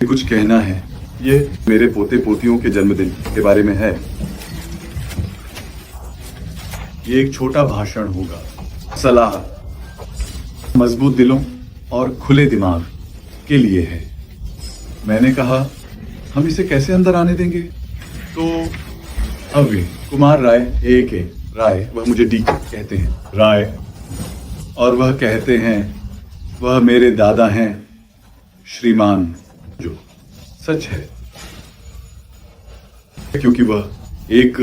कुछ कहना है। ये मेरे पोते पोतियों के जन्मदिन के बारे में है। ये एक छोटा भाषण होगा, सलाह मजबूत दिलों और खुले दिमाग के लिए है। मैंने कहा हम इसे कैसे अंदर आने देंगे, तो अभी कुमार राय A.K. राय, वह मुझे डी कहते हैं राय, और वह कहते हैं वह मेरे दादा हैं श्रीमान, जो सच है क्योंकि वह एक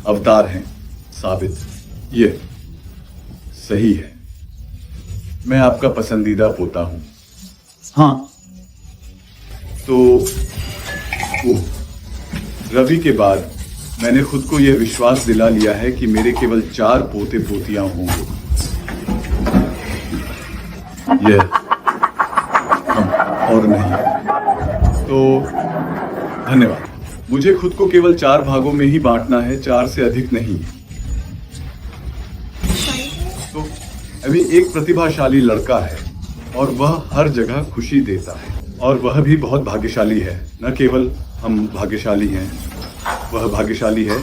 अवतार हैं, साबित ये सही है। मैं आपका पसंदीदा पोता हूं। हाँ, तो रवि के बाद मैंने खुद को यह विश्वास दिला लिया है कि मेरे केवल 4 पोते पोतियां होंगे। यह हम और नहीं। तो धन्यवाद। मुझे खुद को केवल 4 भागों में ही बांटना है, 4 से अधिक नहीं। तो अभी एक प्रतिभाशाली लड़का है और वह हर जगह खुशी देता है, और वह भी बहुत भाग्यशाली है। न केवल हम भाग्यशाली हैं, वह भाग्यशाली है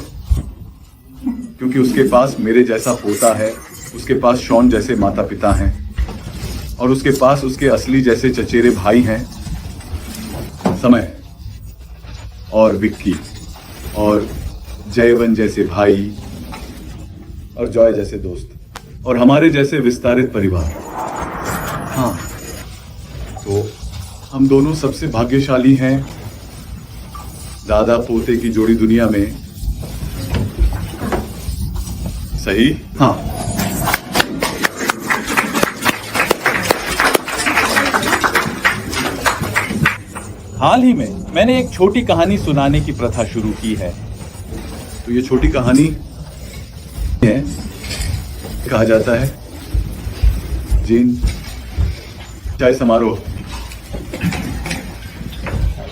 क्योंकि उसके पास मेरे जैसा पोता है, उसके पास शॉन जैसे माता पिता हैं, और उसके पास उसके असली जैसे चचेरे भाई हैं, समय और विक्की और जयवन जैसे भाई और जॉय जैसे दोस्त, और हमारे जैसे विस्तारित परिवार। हाँ, तो हम दोनों सबसे भाग्यशाली हैं दादा पोते की जोड़ी दुनिया में। सही? हाँ। हाल ही में मैंने एक छोटी कहानी सुनाने की प्रथा शुरू की है। तो ये छोटी कहानी है, कहा जाता है जैन चाय समारोह।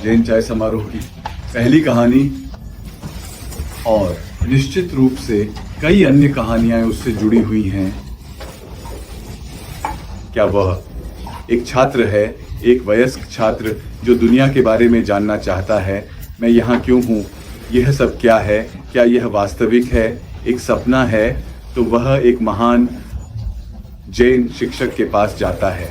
जैन चाय समारोह की पहली कहानी, और निश्चित रूप से कई अन्य कहानियां उससे जुड़ी हुई हैं। क्या वह एक छात्र है, एक वयस्क छात्र जो दुनिया के बारे में जानना चाहता है, मैं यहाँ क्यों हूँ, यह सब क्या है, क्या यह वास्तविक है, एक सपना है? तो वह एक महान जैन शिक्षक के पास जाता है,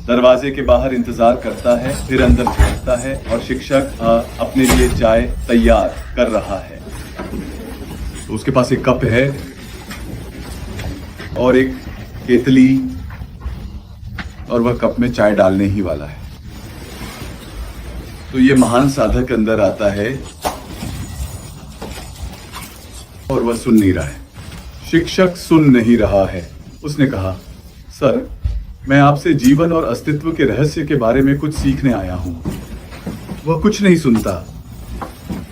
दरवाजे के बाहर इंतजार करता है, फिर अंदर पहुंचता है और शिक्षक अपने लिए चाय तैयार कर रहा है। तो उसके पास एक कप है और एक केतली, और वह कप में चाय डालने ही वाला है। तो ये महान साधक अंदर आता है और वह सुन नहीं रहा है। शिक्षक सुन नहीं रहा है। उसने कहा, सर, मैं आपसे जीवन और अस्तित्व के रहस्य के बारे में कुछ सीखने आया हूं। वह कुछ नहीं सुनता,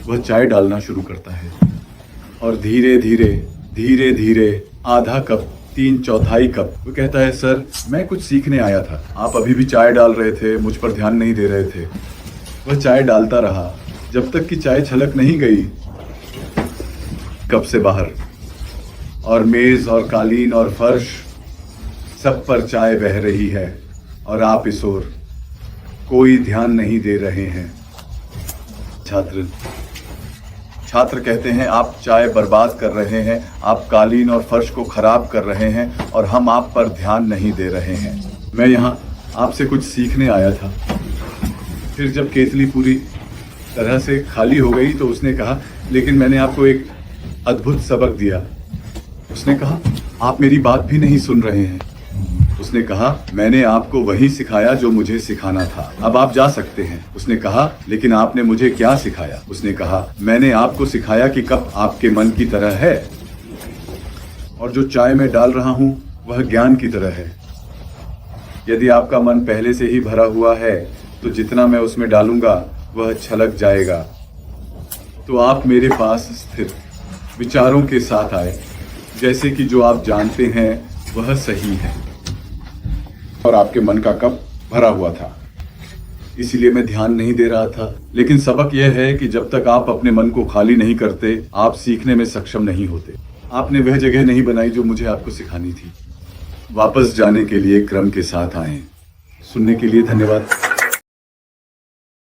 वह चाय डालना शुरू करता है, और धीरे धीरे धीरे धीरे आधा कप, 3/4 कप। वो कहता है, सर, मैं कुछ सीखने आया था। आप अभी भी चाय डाल रहे थे, मुझ पर ध्यान नहीं दे रहे थे। वह चाय डालता रहा जब तक कि चाय छलक नहीं गई कप से बाहर, और मेज और कालीन और फर्श सब पर चाय बह रही है, और आप इस ओर कोई ध्यान नहीं दे रहे हैं। छात्र कहते हैं, आप चाय बर्बाद कर रहे हैं, आप कालीन और फर्श को खराब कर रहे हैं, और हम आप पर ध्यान नहीं दे रहे हैं। मैं यहाँ आपसे कुछ सीखने आया था। फिर जब केतली पूरी तरह से खाली हो गई तो उसने कहा, लेकिन मैंने आपको एक अद्भुत सबक दिया। उसने कहा, आप मेरी बात भी नहीं सुन रहे हैं। उसने कहा, मैंने आपको वही सिखाया जो मुझे सिखाना था, अब आप जा सकते हैं। उसने कहा, लेकिन आपने मुझे क्या सिखाया? उसने कहा, मैंने आपको सिखाया कि कप आपके मन की तरह है, और जो चाय मैं डाल रहा हूँ वह ज्ञान की तरह है। यदि आपका मन पहले से ही भरा हुआ है तो जितना मैं उसमें डालूंगा वह छलक जाएगा, तो आप मेरे पास स्थिर विचारों के साथ आए, जैसे कि जो आप जानते हैं वह सही है और आपके मन का कप भरा हुआ था, इसीलिए मैं ध्यान नहीं दे रहा था। लेकिन सबक यह है कि जब तक आप अपने मन को खाली नहीं करते, आप सीखने में सक्षम नहीं होते। आपने वह जगह नहीं बनाई जो मुझे आपको सिखानी थी। वापस जाने के लिए क्रम के साथ आए। सुनने के लिए धन्यवाद।